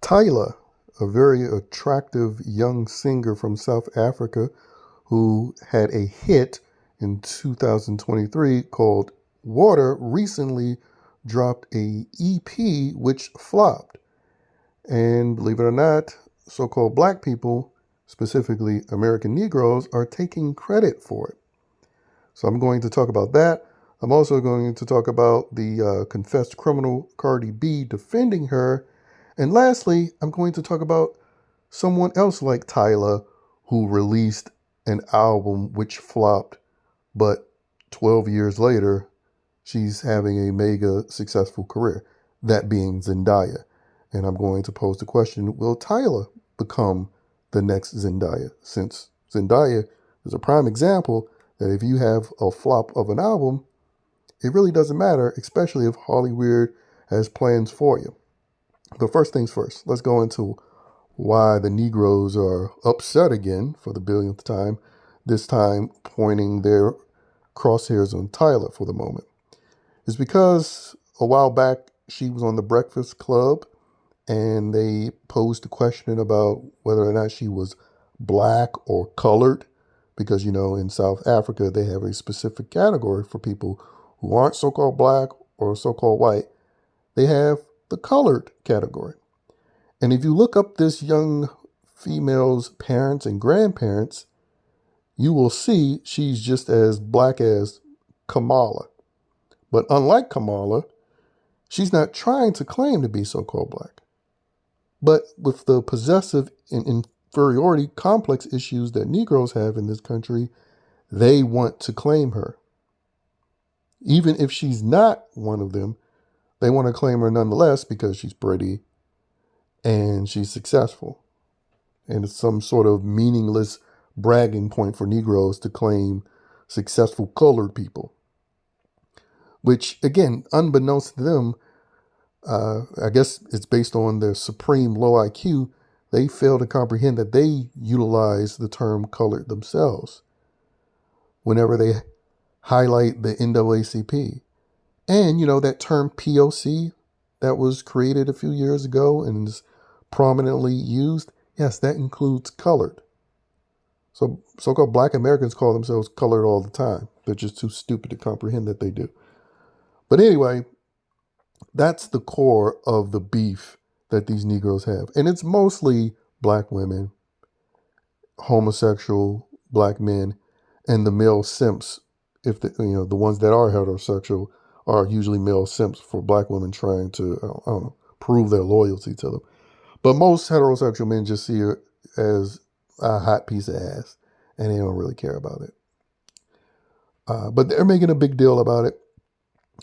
Tyla, a very attractive young singer from South Africa who had a hit in 2023 called Water, recently dropped a EP which flopped. And believe it or not, so-called black people, specifically American Negroes, are taking credit for it. So I'm going to talk about that. I'm also going to talk about the confessed criminal Cardi B defending her. And lastly, I'm going to talk about someone else like Tyla who released an album which flopped, but 12 years later, she's having a mega successful career, that being Zendaya. And I'm going to pose the question, will Tyla become the next Zendaya? Since Zendaya is a prime example that if you have a flop of an album, it really doesn't matter, especially if Hollywood has plans for you. But first things first, let's go into why the Negroes are upset again for the billionth time, this time pointing their crosshairs on Tyla for the moment. It's because a while back she was on the Breakfast Club and they posed a question about whether or not she was black or colored, because, you know, in South Africa, they have a specific category for people who aren't so-called black or so-called white. They have the colored category. And if you look up this young female's parents and grandparents, you will see she's just as black as Kamala. But unlike Kamala, she's not trying to claim to be so-called black. But with the possessive and inferiority complex issues that Negroes have in this country, they want to claim her. Even if she's not one of them, they want to claim her nonetheless because she's pretty and she's successful. And it's some sort of meaningless bragging point for Negroes to claim successful colored people. Which, again, unbeknownst to them, I guess it's based on their supreme low IQ, they fail to comprehend that they utilize the term colored themselves whenever they highlight the NAACP. And, you know, that term POC that was created a few years ago and is prominently used, yes, that includes colored. So so-called black Americans call themselves colored all the time. They're just too stupid to comprehend that they do. But anyway, that's the core of the beef that these Negroes have. And it's mostly black women, homosexual black men, and the male simps. If the ones that are heterosexual are usually male simps for black women trying to, I don't know, prove their loyalty to them. But most heterosexual men just see her as a hot piece of ass, and they don't really care about it. But they're making a big deal about it.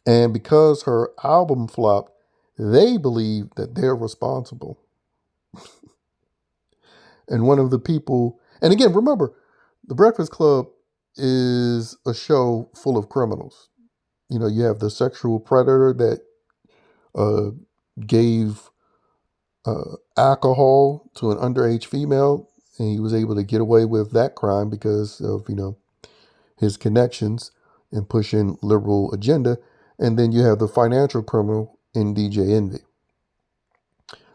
And because her album flopped, they believe that they're responsible. And one of the people, and again, remember, The Breakfast Club is a show full of criminals. You know, you have the sexual predator that gave alcohol to an underage female, and he was able to get away with that crime because of, his connections and pushing liberal agenda. And then you have the financial criminal in DJ Envy.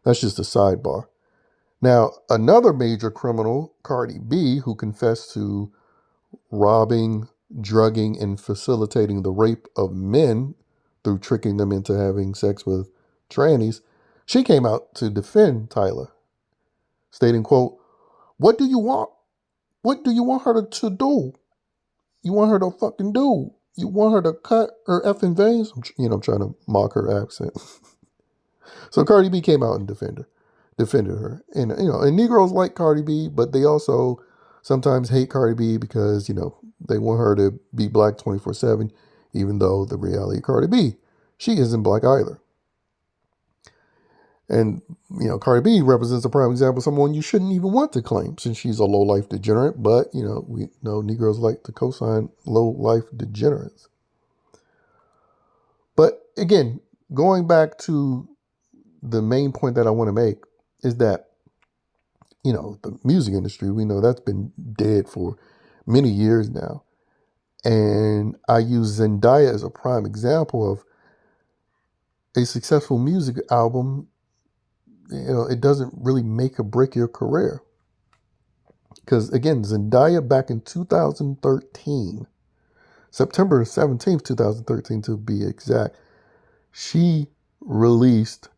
That's just a sidebar. Now, another major criminal, Cardi B, who confessed to robbing, drugging, and facilitating the rape of men through tricking them into having sex with trannies, she came out to defend Tyla, stating, quote, "What do you want? What do you want her to do? You want her to fucking do? You want her to cut her effing veins?" I'm trying to mock her accent. So Cardi B came out and defended her. And, and Negroes like Cardi B, but they also sometimes hate Cardi B because, they want her to be black 24/7, even though the reality of Cardi B, she isn't black either. And, Cardi B represents a prime example of someone you shouldn't even want to claim since she's a low-life degenerate. But, we know Negroes like to co-sign low-life degenerates. But again, going back to the main point that I want to make is that, the music industry, we know that's been dead for many years now. And I use Zendaya as a prime example of a successful music album it doesn't really make or break your career. Because again, Zendaya back in 2013, September 17th, 2013 to be exact, she released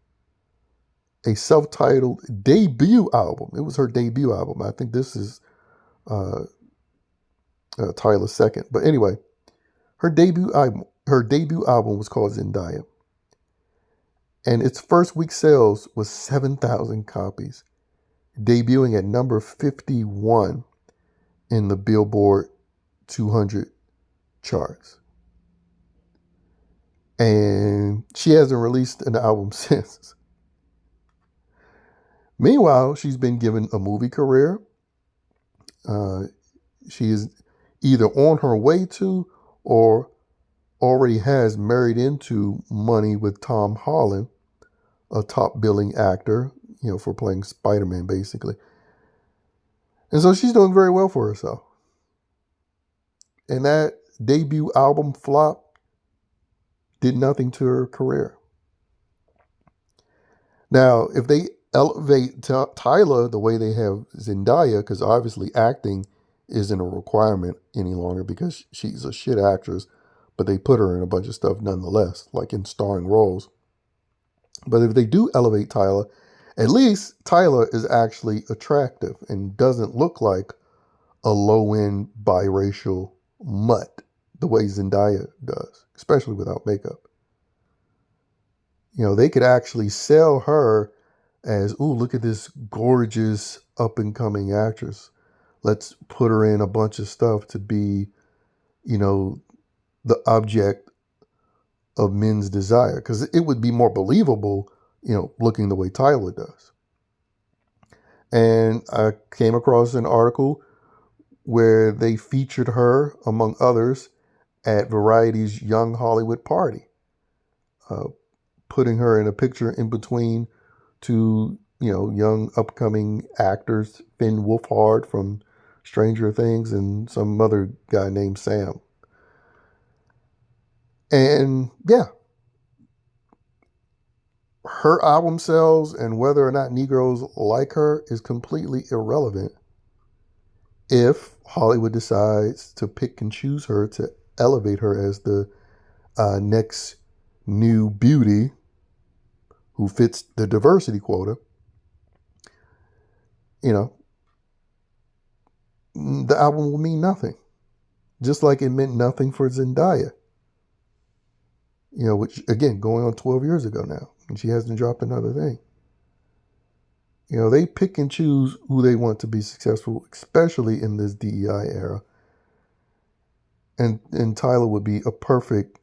a self-titled debut album. It was her debut album. I think this is Tyla's second. But anyway, her debut album was called Zendaya. And its first week sales was 7,000 copies, debuting at number 51 in the Billboard 200 charts. And she hasn't released an album since. Meanwhile, she's been given a movie career. She is either on her way to or already has married into money with Tom Holland, a top billing actor, for playing Spider-Man, basically. And so she's doing very well for herself. And that debut album flop did nothing to her career. Now, if they elevate Tyla the way they have Zendaya, because obviously acting isn't a requirement any longer because she's a shit actress, but they put her in a bunch of stuff nonetheless, like in starring roles. But if they do elevate Tyla, at least Tyla is actually attractive and doesn't look like a low-end biracial mutt the way Zendaya does, especially without makeup. They could actually sell her as, ooh, look at this gorgeous up-and-coming actress. Let's put her in a bunch of stuff to be, the object of men's desire. Because it would be more believable, looking the way Tyla does. And I came across an article where they featured her, among others, at Variety's Young Hollywood Party, putting her in a picture in between two, young upcoming actors, Finn Wolfhard from Stranger Things and some other guy named Sam. And yeah, her album sales and whether or not Negroes like her is completely irrelevant if Hollywood decides to pick and choose her to elevate her as the next new beauty who fits the diversity quota. The album will mean nothing. Just like it meant nothing for Zendaya. Which, again, going on 12 years ago now. And she hasn't dropped another thing. They pick and choose who they want to be successful, especially in this DEI era. And Tyla would be a perfect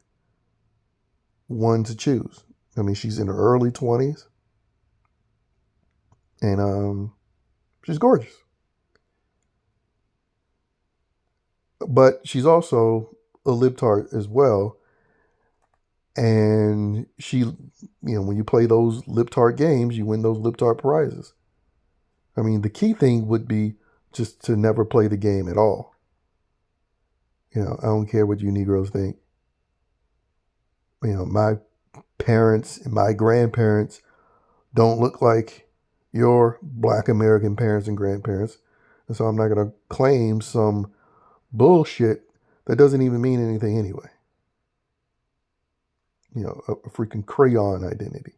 one to choose. I mean, she's in her early 20s. And she's gorgeous. But she's also a libtard as well. And she, when you play those libtard games, you win those libtard prizes. I mean, the key thing would be just to never play the game at all. I don't care what you Negroes think. My parents and my grandparents don't look like your Black American parents and grandparents. And so I'm not going to claim some bullshit that doesn't even mean anything anyway. A freaking crayon identity.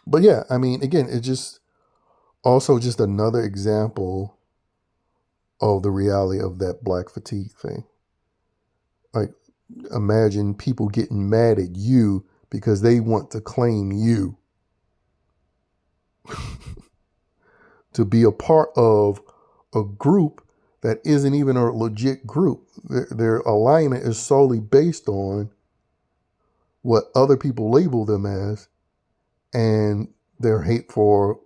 But yeah, I mean, again, it's just also just another example of the reality of that black fatigue thing. Like, imagine people getting mad at you because they want to claim you to be a part of a group that isn't even a legit group. Their alignment is solely based on what other people label them as and their hate for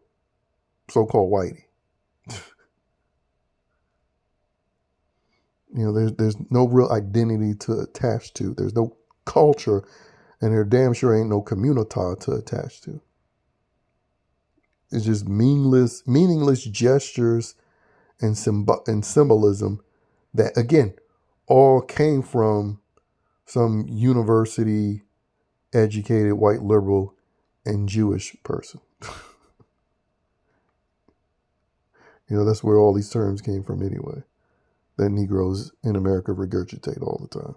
so-called whitey. There's no real identity to attach to. There's no culture, and there damn sure ain't no community to attach to. It's just meaningless gestures and symbolism that, again, all came from some university educated, white, liberal, and Jewish person. That's where all these terms came from anyway, that Negroes in America regurgitate all the time.